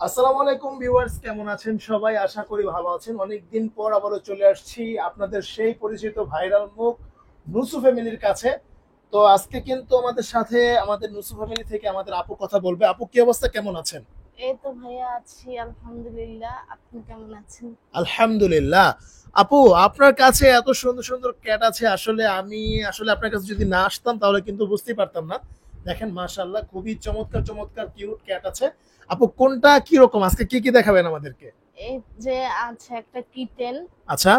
আসসালামু আলাইকুম ভিউয়ার্স, কেমন আছেন সবাই? আশা করি ভালো আছেন। অনেকদিন পর আবারও চলে আসছি আপনাদের সেই পরিচিত ভাইরাল মুখ নুসু ফ্যামিলির কাছে। তো আজকে কিন্তু আমাদের সাথে আমাদের নুসু ফ্যামিলি থেকে আমাদের আপু কথা বলবে। আপু, কি অবস্থা, কেমন আছেন? এই তো ভাইয়া আছি আলহামদুলিল্লাহ। আপনি কেমন আছেন? আলহামদুলিল্লাহ। আপু, আপনার কাছে এত সুন্দর সুন্দর ক্যাট আছে, আসলে আপনার কাছে যদি না আসতাম তাহলে কিন্তু বুঝতেই পারতাম না। দেখেন মাশাআল্লাহ, খুবই চমৎকার চমৎকার কিউট ক্যাট আছে। আপু, কোনটা কি রকম, আজকে কি কি দেখাবেন আমাদেরকে? এই যে আছে একটা কিটেন। আচ্ছা,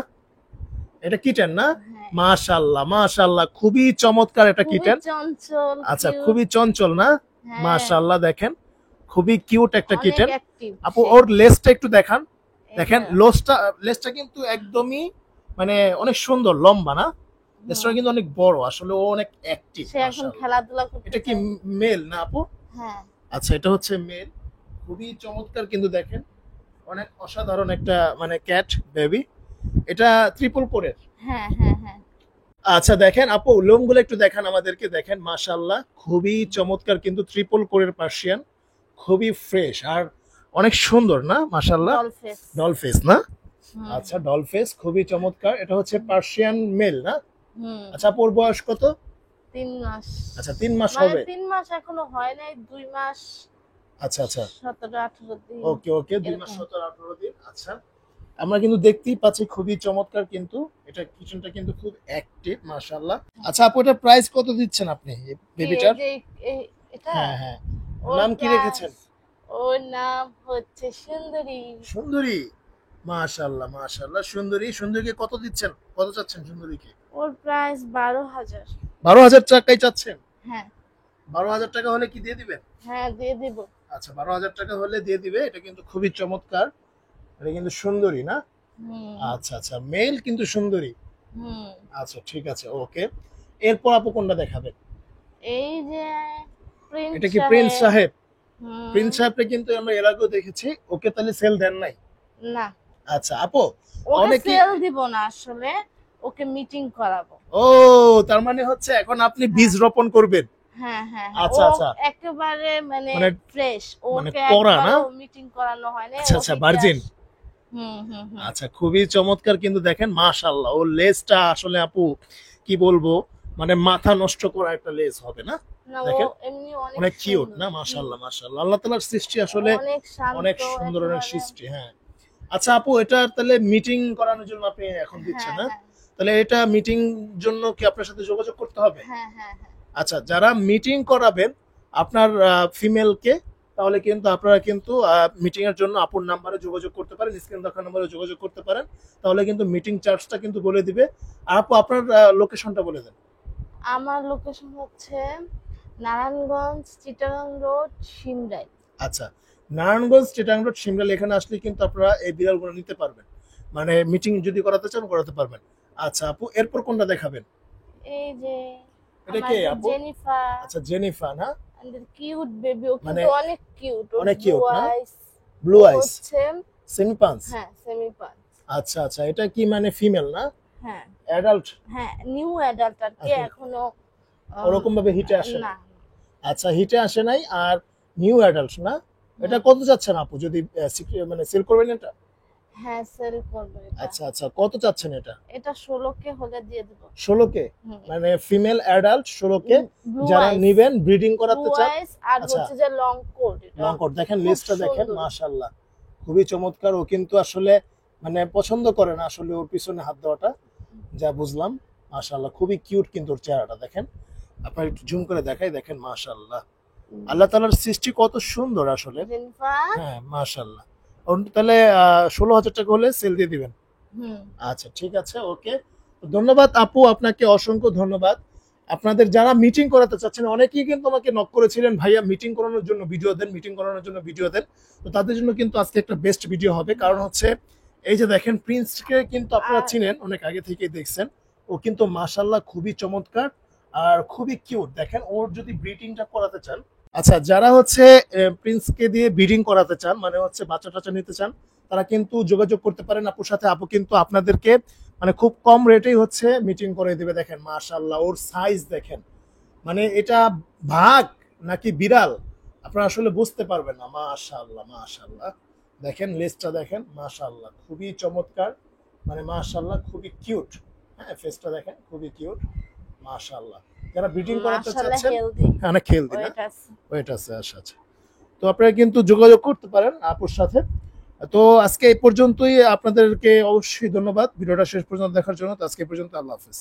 এটা কিটেন না? হ্যাঁ, মাশাআল্লাহ মাশাআল্লাহ, খুবই চমৎকার একটা খুবই কিটেন। চঞ্চল আচ্ছা, কিউট। খুবই চঞ্চল না? হ্যাঁ, মাশাআল্লাহ, দেখেন খুবই কিউট একটা অনেক কিটেন। অ্যাক্টিভ আপু, সে। ওর লেজটা একটু দেখান। দেখেন এটা লেজটা কিন্তু একদমই মানে অনেক সুন্দর, লম্বা না? লেজটা হুম, কিন্তু অনেক বড়, আসলে ও অনেক অ্যাক্টিভ সে এখন মাশাআল্লাহ। খেলাধুলা করতে এটা কি চায়। মেল না আপু? হ্যাঁ, আচ্ছা, এটা হচ্ছে মেল। খুবই চমৎকার কিন্তু দেখেন, অনেক অসাধারণ একটা মানে ক্যাট বেবি। এটা ট্রিপল কোরের। হ্যাঁ, হ্যাঁ, হ্যাঁ। আচ্ছা, দেখেন আপু, লোমগুলো একটু দেখান আমাদেরকে। দেখেন মাশাআল্লাহ, খুবই চমৎকার কিন্তু ট্রিপল কোরের পার্সিয়ান। খুবই ফ্রেশ আর অনেক সুন্দর না মাশাআল্লাহ? ডলফেস। ডলফেস না? হুম, আচ্ছা, ডলফেস খুবই চমৎকার। এটা হচ্ছে পার্সিয়ান মেল না? হুম। আচ্ছা, আপুর বয়স কত? 3 মাস। আচ্ছা, 3 মাস মানে হবে। 3 মাস এখনো হয় নাই, 2 মাস আচ্ছা আচ্ছা, 17-18 দিন ওকে ওকে, 2 মাস এরকম। 17-18 দিন। আচ্ছা, আমরা কিন্তু দেখতেই পাচ্ছি খুবই চমৎকার কিন্তু। এটা কিচেনটা কিন্তু খুব অ্যাক্টিভ মাশাআল্লাহ। আচ্ছা আপু, এটা প্রাইস কত দিচ্ছেন আপনি এই কি এই বেবিটার? যে এটা হ্যাঁ হ্যাঁ, ওর নাম কি প্রাইস, রেখেছেন? ওর নাম হচ্ছে সুন্দরী। সুন্দরী। মাশাআল্লাহ মাশাআল্লাহ, সুন্দরী। সুন্দরীকে কত দিচ্ছেন, কত চাচ্ছেন সুন্দরীকে? ওর প্রাইস 12,000। 12,000 টাকায় চাচ্ছেন? হ্যাঁ, 12,000 টাকা হলে কি দিয়ে দিবেন? হ্যাঁ দিয়ে দিব। আচ্ছা, 12,000 টাকা হলে দিয়ে দিবে। এটা কিন্তু খুবই চমৎকার। এটা কিন্তু সুন্দরী না? হুম, আচ্ছা আচ্ছা, মেল কিন্তু সুন্দরী। হুম। আচ্ছা, ঠিক আছে, ওকে। এরপর আপু কোনটা দেখাবেন? এই যে প্রিন্স এটা কি প্রিন্স সাহেব। সাহেব? হুম। প্রিন্স সাহেবটা কিন্তু আমরা এর আগেও দেখেছি। ওকে তাহলে সেল দেন নাই? না, আচ্ছা আপু, ওকে অনেকে। সেল দিব না আসলে, ওকে মিটিং করাবো। ও, তার মানে হচ্ছে এখন আপনি বীজ হ্যাঁ, রোপণ করবেন? হ্যাঁ, হ্যাঁ, হ্যাঁ। ও আচ্ছা আচ্ছা, একেবারে মানে মানে ফ্রেশ, মানে ওকে করা না? একবারও মিটিং করানো হয় না, আচ্ছা ও আচ্ছা, হিটে ভার্জিন। আস। হুম, হুম, হুম। আচ্ছা, খুবই চমৎকার কিন্তু দেখেন মাশাআল্লাহ, ওর লেজটা আসলে আপু কি বলবো, মানে মাথা নষ্ট করা একটা লেজ হবে না? না, ও দেখেন, এমনি অনেক অনেক কিউট সুন্দর। না? হুম। মাশাআল্লাহ মাশাআল্লাহ, আল্লাহ তাআলার সৃষ্টি আসলে অনেক শান্ত অনেক সুন্দর, অনেক একেবারে। সৃষ্টি। হ্যাঁ। আচ্ছা আপু, এটা তাহলে মিটিং করানোর জন্য আপনি এখন দিচ্ছেন হ্যাঁ, না? হ্যাঁ, তাহলে এটা মিটিং জন্য কি আপনার সাথে যোগাযোগ করতে হবে? হ্যাঁ, হ্যাঁ, হ্যাঁ। আচ্ছা, যারা মিটিং করাবেন আপনার ফিমেলকে, তাহলে কিন্তু আপনারা কিন্তু মিটিং এর জন্য আপুর নাম্বারে যোগাযোগ করতে পারেন, স্ক্রিন দেখা নাম্বারে যোগাযোগ করতে পারেন। তাহলে কিন্তু মিটিং চার্জটা কিন্তু বলে দিবে। আর আপু, আপনার লোকেশনটা বলে দেন। আমার লোকেশন হচ্ছে নারায়ণগঞ্জ, চিটাগাং রোড, সিমরাই। আচ্ছা, নারায়ণগঞ্জ চিটাগাং রোড সিমরাল, এখানে আসলে কিন্তু আপনারা এই বিড়ালগুলো নিতে পারবেন। মানে মিটিং যদি করাতে চান করাতে পারবেন। আচ্ছা আপু, এরপর কোনটা দেখাবেন? এই যে এটা কে আমাদের আপু? জেনিফার, আচ্ছা, জেনিফা না? আমাদের কিউট বেবি। ও মানে কিন্তু অনেক কিউট, ওর অনেক ব্লু কিউট না? আইস। ব্লু ও আইস, হচ্ছে সেমি পাঞ্চ। হ্যাঁ সেমি পাঞ্চ। আচ্ছা আচ্ছা, এটা কি মানে ফিমেল না? হ্যাঁ, অ্যাডাল্ট? হ্যাঁ নিউ অ্যাডাল্ট আর কি, এখন এখনো ওরকম ভাবে হিটে আসে না। নাই? আচ্ছা, হিটে আসে নাই আর নিউ অ্যাডাল্ট না? এটা হুম, কত চাচ্ছেন আপু, যদি মানে সেল করবেন এটা? হ্যাঁ সেল করবো এটা। আচ্ছা আচ্ছা, কত চাচ্ছেন এটা? এটা 16K হলে দিয়ে দেবো। 16 কে? হুম। মানে ফিমেল অ্যাডাল্ট 16 কে। ব্লু যারা আইস, নিবেন ব্রিডিং ব্লু করাতে চান। আইস আর আচ্ছা, হচ্ছে যে লং কোট। এটা লং কোট দেখেন, খুব লিস্টটা দেখেন সুন্দর। মাশাআল্লাহ, খুবই চমৎকার। ও কিন্তু আসলে মানে পছন্দ করে না আসলে ওর পিছনে হাত দেওয়াটা, যা বুঝলাম। মাশাআল্লাহ, খুবই কিউট কিন্তু ওর চেহারাটা দেখেন। আপনার একটু জুম করে দেখাই, দেখেন মাশাআল্লাহ, আল্লাহ তাআলার সৃষ্টি কত সুন্দর আসলে। জেনিফার। হ্যাঁ মাশাআল্লাহ। তাহলে 16,000 টাকা হলে সেল দিয়ে দিবেন? হুম। আচ্ছা, ঠিক আছে, ওকে। ধন্যবাদ আপু, আপনাকে অসংখ্য ধন্যবাদ। আপনাদের যারা মিটিং করাতে চাচ্ছেন, অনেকেই কিন্তু আমাকে নক করেছিলেন, ভাইয়া মিটিং করানোর জন্য ভিডিও দেন, মিটিং করানোর জন্য ভিডিও দেন। তো তাদের জন্য কিন্তু আজকে একটা বেস্ট ভিডিও হবে, কারণ হচ্ছে এই যে দেখেন, প্রিন্সকে কিন্তু আপনারা আর চিনেন, অনেক আগে থেকেই দেখছেন। ও কিন্তু মাশাআল্লাহ খুবই চমৎকার আর খুবই কিউট। দেখেন, ওর যদি ব্রিডিংটা করাতে চান, আচ্ছা যারা হচ্ছে প্রিন্সকে দিয়ে ব্রিডিং করাতে চান, মানে হচ্ছে বাচ্চা টাচ্চা নিতে চান, তারা কিন্তু যোগাযোগ করতে পারেন আপুর সাথে। আপু কিন্তু আপনাদেরকে মানে খুব কম রেটেই হচ্ছে মিটিং করে দিবে। দেখেন মাশাআল্লাহ, ওর সাইজ দেখেন, মানে এটা ভাগ নাকি বিড়াল, আপনারা আসলে বুঝতে পারবেন না। মাশাআল্লাহ মাশাআল্লাহ, দেখেন লেজটা দেখেন, মাশাআল্লাহ খুবই চমৎকার, মানে মাশাআল্লাহ খুবই কিউট। হ্যাঁ, ফেসটা দেখেন খুবই কিউট, মাশাআল্লাহ। যারা ব্রিডিং করাতে মাশাআল্লাহ চাচ্ছেন, হেলদি অনেক হেলদি না? ওয়েট আছে। ওয়েট আছে, আচ্ছা আচ্ছা। তো আপনারা কিন্তু যোগাযোগ করতে পারেন আপুর সাথে। তো আজকে এই পর্যন্তই, আপনাদেরকে অবশ্যই ধন্যবাদ ভিডিওটা শেষ পর্যন্ত দেখার জন্য। তো আজকে এই পর্যন্ত, আল্লাহ হাফেজ।